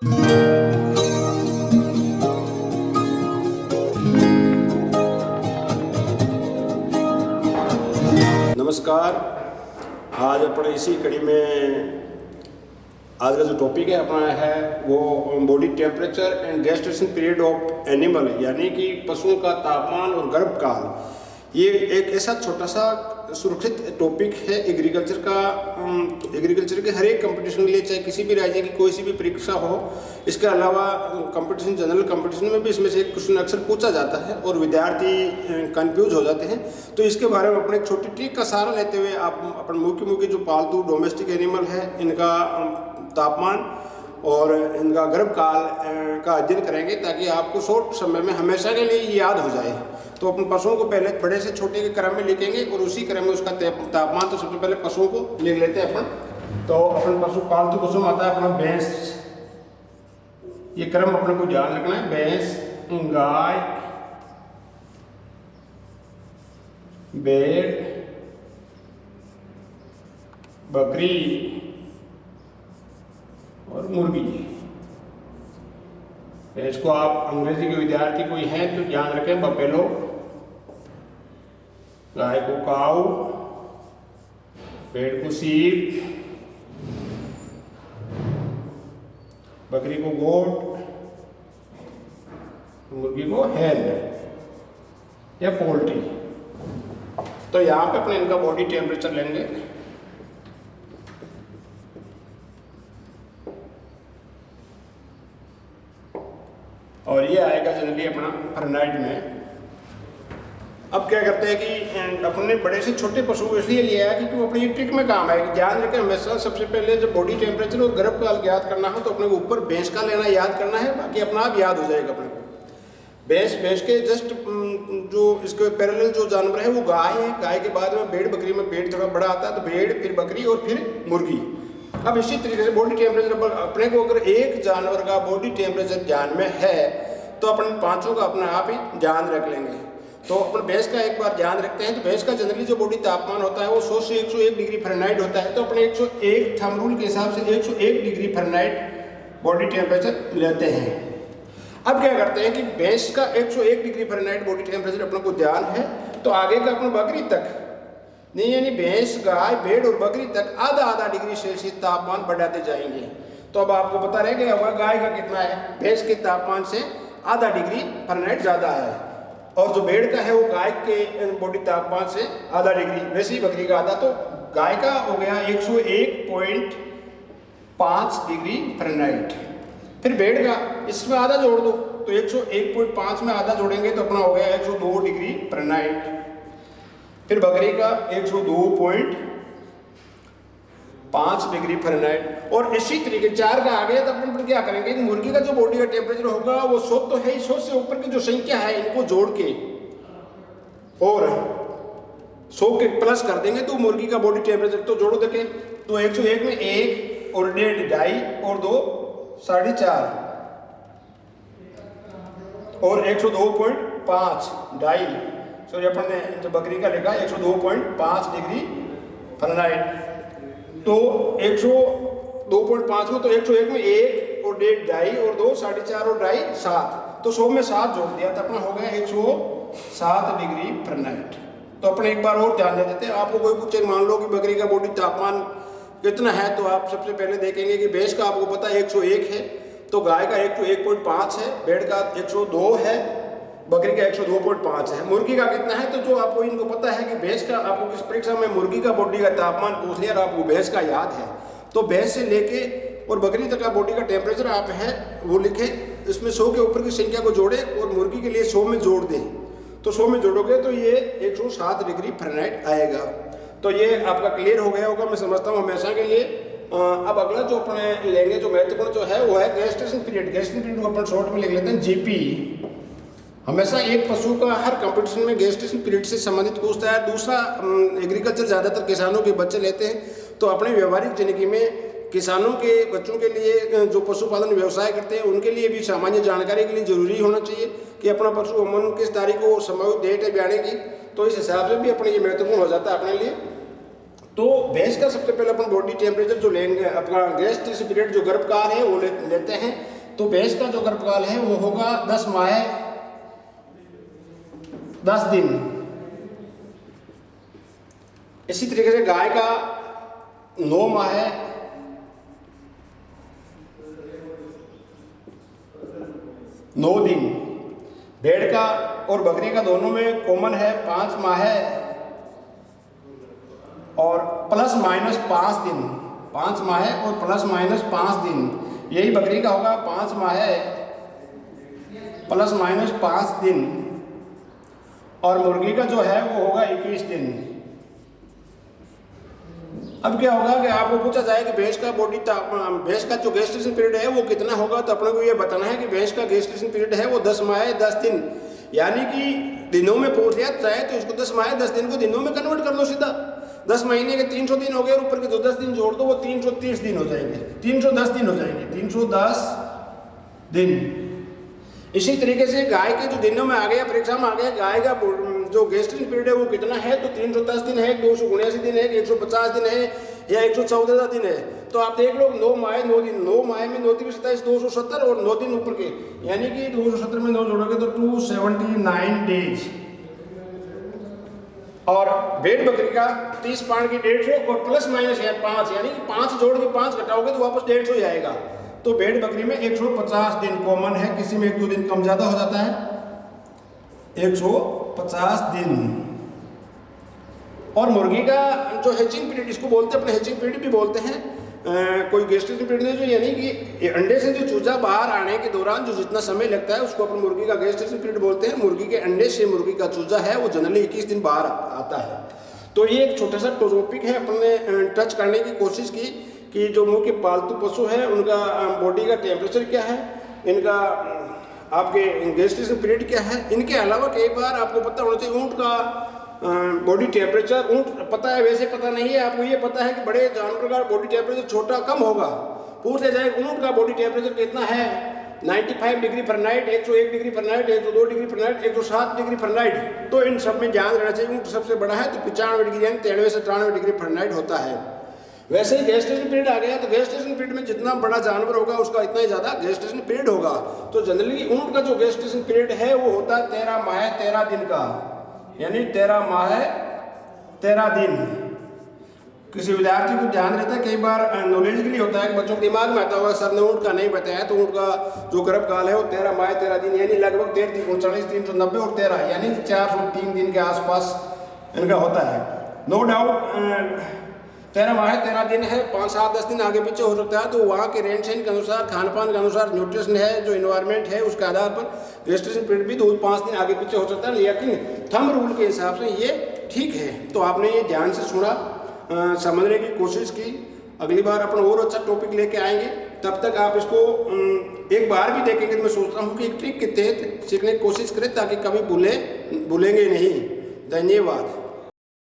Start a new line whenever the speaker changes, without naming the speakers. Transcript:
नमस्कार। आज अपने इसी कड़ी में आज का जो टॉपिक है अपना है वो body temperature and gestation period of animal, यानी कि पशुओं का तापमान और गर्भकाल। ये एक ऐसा छोटा सा सुरक्षित टॉपिक है एग्रीकल्चर का। एग्रीकल्चर के हर एक कंपटीशन के लिए, चाहे किसी भी राज्य की कोई सी भी परीक्षा हो, इसके अलावा कंपटीशन, जनरल कंपटीशन में भी इसमें से एक क्वेश्चन अक्सर पूछा जाता है और विद्यार्थी कंफ्यूज हो जाते हैं। तो इसके बारे में अपने एक छोटी ट्रिक का सहारा लेते हुए आप अपन मुख्य जो पालतू डोमेस्टिक एनिमल है इनका तापमान और इनका गर्भकाल का अध्ययन करेंगे, ताकि आपको शॉर्ट समय में हमेशा के लिए याद हो जाए। तो अपन पशुओं को पहले बड़े से छोटे के क्रम में लिखेंगे और उसी क्रम में उसका तापमान। तो सबसे पहले पशुओं को लिख लेते हैं अपन। तो अपन पशु पालतू पशु में आता है अपना भैंस। ये क्रम अपने को ध्यान रखना है। भैंस, गाय, भेड़, बकरी और मुर्गी। इसको आप अंग्रेजी के विद्यार्थी कोई हैं तो ध्यान रखें। बफेलो, गाय को काऊ, भेड़ को सीप, बकरी को गोट, मुर्गी को हैन या पोल्ट्री। तो यहाँ पे अपने इनका बॉडी टेम्परेचर लेंगे। और ये आएगा जनरली अपना फ़ारेनहाइट में। अब क्या करते हैं कि अपने बड़े से छोटे पशु इसलिए लिया है कि अपनी ये ट्रिक में काम है कि ध्यान रखें हमेशा। सबसे पहले जब बॉडी टेम्परेचर और गर्भकाल याद करना हो तो अपने को ऊपर भैंस का लेना याद करना है, बाकी अपना आप याद हो जाएगा अपने को। भैंस के जस्ट जो इसके पैरेलल जो जानवर है वो गाय है। गाय के बाद में भेड़, बकरी में भेड़ थोड़ा बड़ा आता है तो भेड़, फिर बकरी और फिर मुर्गी। अब इसी तरीके से बॉडी टेम्परेचर पर अपने को अगर एक जानवर का बॉडी टेम्परेचर ध्यान में है तो अपन पांचों का अपना आप ही ध्यान रख लेंगे। तो अपन भैंस का एक बार ध्यान रखते हैं। तो भैंस का जनरली जो बॉडी तापमान होता है वो 100 से 101 डिग्री फ़ारेनहाइट होता है। तो अपने 101 थंब रूल के हिसाब से 101 डिग्री फ़ारेनहाइट बॉडी टेम्परेचर लेते हैं। अब क्या करते हैं कि भैंस का 101 डिग्री फ़ारेनहाइट बॉडी टेम्परेचर अपने को ध्यान है, तो आगे का अपने बकरी तक नहीं, यानी भैंस, गाय, भेड़ और बकरी तक आधा आधा डिग्री सेल्सियस तापमान बढ़ाते जाएंगे। तो अब आपको पता रह गया होगा गाय का कितना है। भैंस के तापमान से आधा डिग्री फ़ारेनहाइट ज़्यादा है, और जो भेड़ का है वो गाय के बॉडी तापमान से आधा डिग्री, वैसे ही बकरी का आधा। तो गाय का हो गया 101.5 डिग्री फ़ारेनहाइट। फिर भेड़ का इसमें आधा जोड़ दो, तो 101.5 में आधा जोड़ेंगे तो अपना हो गया 102 डिग्री फ़ारेनहाइट। फिर बकरी का 102.5 डिग्री फ़ारेनहाइट। और इसी तरीके 4 का आ गया तो अपन क्या करेंगे कि मुर्गी का जो बॉडी का टेम्परेचर होगा वो 100 तो है, 100 से ऊपर की जो संख्या है इनको जोड़ के और 100 के प्लस कर देंगे तो मुर्गी का बॉडी टेम्परेचर। तो जोड़ो देखें, तो 101 में 1 और 1.5, 2.5 और 2 4.5 और 102.5 2.5। सॉरी, अपन ने जो बकरी का लिखा 102.5 डिग्री फ़ारेनहाइट। तो 102.5 में तो 101 में 1 और 1.5, 2.5 और 2 4.5 और 2.5 7। तो 100 में 7 जोड़ दिया तो अपना हो गया 107 डिग्री फ़ारेनहाइट। तो अपने एक बार और ध्यान दे देते हैं। आपको कोई पूछे, मान लो कि बकरी का बॉडी तापमान कितना है, तो आप सबसे पहले देखेंगे कि भैंस का आपको पता है 101 है, तो गाय का 101.5 है, भेड़ का 102 है, बकरी का 102.5 है। मुर्गी का कितना है, तो जो आपको इनको पता है कि भैंस का, आपको किस परीक्षा में मुर्गी का बॉडी का तापमान पूछ लिया और आपको भैंस का याद है, तो भैंस से लेके और बकरी तक का बॉडी का टेम्परेचर आप है वो लिखें। इसमें 100 के ऊपर की संख्या को जोड़ें और मुर्गी के लिए 100 में जोड़ दें। तो 100 में जोड़ोगे तो ये 107 डिग्री फ़ारेनहाइट आएगा। तो ये आपका क्लियर हो गया होगा, मैं समझता हूँ हमेशा के लिए। अब अगला जो अपने लेंगे जो महत्वपूर्ण जो है वो है गेस्टेशन पीरियड। गेस्टेशन पीरियड को अपन शॉर्ट में लिख लेते हैं जीपी। हमेशा एक पशु का हर कंपटीशन में गेस्टेशन पीरियड से संबंधित पूछता है। दूसरा, एग्रीकल्चर ज़्यादातर किसानों के बच्चे लेते हैं, तो अपने व्यवहारिक जिंदगी में किसानों के बच्चों के लिए, जो पशुपालन व्यवसाय करते हैं उनके लिए भी सामान्य जानकारी के लिए जरूरी होना चाहिए कि अपना पशु अमन किस तारीख को संभावित डेट है ब्याने की। तो इस हिसाब से भी अपने ये महत्वपूर्ण हो जाता है अपने लिए। तो भैंस का सबसे पहले अपन बॉडी टेम्परेचर जो लेंगे, अपना गेस्टेशन पीरियड जो गर्भकाल है वो लेते हैं। तो भैंस का जो गर्भकाल है वो होगा 10 माह 10 दिन। इसी तरीके से गाय का 9 माह 9 दिन, भेड़ का और बकरी का दोनों में कॉमन है 5 माह और प्लस माइनस 5 दिन, 5 माह और प्लस माइनस 5 दिन। यही बकरी का होगा 5 माह प्लस माइनस 5 दिन, और मुर्गी का जो है वो होगा 21 दिन। अब क्या होगा कि आपको पूछा जाए कि भैंस का भैंस का जो गेस्टेशन पीरियड है वो कितना होगा, तो अपने को ये बताना है कि भैंस का गेस्टेशन पीरियड है वो 10 माह 10 दिन, यानी कि दिनों में पूछ लिया जाए तो इसको 10 माह 10 दिन को दिनों में कन्वर्ट कर लो सीधा। 10 महीने के 300 दिन हो गए और ऊपर के जो 10 दिन जोड़ दो वो 330 दिन हो जाएंगे, 310 दिन हो जाएंगे, 310 दिन। इसी तरीके से गाय के जो दिनों में आ गया, परीक्षा में आ गया गाय का जो गेस्टेशन पीरियड है वो कितना है, तो 310 दिन है, 279 दिन है, 150 दिन है या 114 दिन है। तो आप देख लो 9 माह 9 दिन, 9 माह में 9 3 27 270 और 9 दिन ऊपर के, यानी कि 270 में 9 जोड़ोगे तो 279 डेज। और भेड़ बकरी का 30 पाउंड की 150 और प्लस माइनस है 5, यानी कि 5 जोड़ के 5 घटाओगे तो वापस 150 ही आएगा। तो भेड़ बकरी में 150 दिन कॉमन है, किसी में 1-2 दिन कम ज्यादा हो जाता है, 150 दिन। और मुर्गी का जो हैचिंग पीरियड इसको बोलते हैं, अपने हैचिंग पीरियड भी बोलते हैं, कोई गेस्टेशन पीरियड नहीं, जो यानी कि अंडे से जो चूजा बाहर आने के दौरान जो जितना समय लगता है उसको अपन मुर्गी का गेस्टेशन पीरियड बोलते हैं। मुर्गी के अंडे से मुर्गी का चूजा है वो जनरली 21 दिन बाहर आता है। तो ये एक छोटा सा टॉपिक है, अपन ने टच करने की कोशिश की कि जो मुँह के पालतू पशु हैं उनका बॉडी का टेम्परेचर क्या है, इनका आपके गेस्टेशन पीरियड क्या है। इनके अलावा कई बार आपको पता होना चाहिए ऊँट का बॉडी टेम्परेचर, ऊँट पता है वैसे पता नहीं है, आपको ये पता है कि बड़े जानवर का बॉडी टेम्परेचर छोटा कम होगा। पूछ लिया जाए ऊँट का बॉडी टेम्परेचर कितना है, 95 degree Fahrenheit, 101 degree Fahrenheit, 102 degree Fahrenheit, 107 degree Fahrenheit. तो इन सब में ध्यान रहना चाहिए, ऊँट सबसे बड़ा है तो 95 डिग्री यानी 93 से 93 डिग्री फ़ारेनहाइट होता है। वैसे ही गेस्टेशन पीरियड आ गया तो गेस्टेशन पीरियड में जितना बड़ा जानवर होगा उसका इतना ही ज़्यादा गेस्टेशन पीरियड होगा। तो जनरली ऊँट का जो गेस्टेशन पीरियड है वो होता है 13 माह 13 दिन का, यानी 13 माह 13 दिन। किसी विद्यार्थी को ध्यान रहता है, कई बार नॉलेज के लिए होता है कि बच्चों के दिमाग में आता होगा सर ने ऊँट का नहीं बताया, तो ऊँट का जो गर्भकाल है वो 13 माह 13 दिन यानी लगभग 339 390 और 13 यानी 403 दिन के आसपास इनका होता है। नो डाउट 13 माह 13 दिन है, 5 7 10 दिन आगे पीछे हो सकता है, तो वहाँ के रहन सहन के अनुसार, खान पान के अनुसार, न्यूट्रिशन है, जो इन्वायरमेंट है उसके आधार पर गेस्टेशन पीरियड भी 2-5 दिन आगे पीछे हो सकता है, लेकिन थंब रूल के हिसाब से ये ठीक है। तो आपने ये ध्यान से सुना, समझने की कोशिश की। अगली बार अपन और अच्छा टॉपिक लेके आएंगे, तब तक आप इसको एक बार भी देखेंगे तो मैं सोचता हूँ कि एक ट्रिक के तहत सीखने की कोशिश करें ताकि कभी भूलेंगे नहीं। धन्यवाद।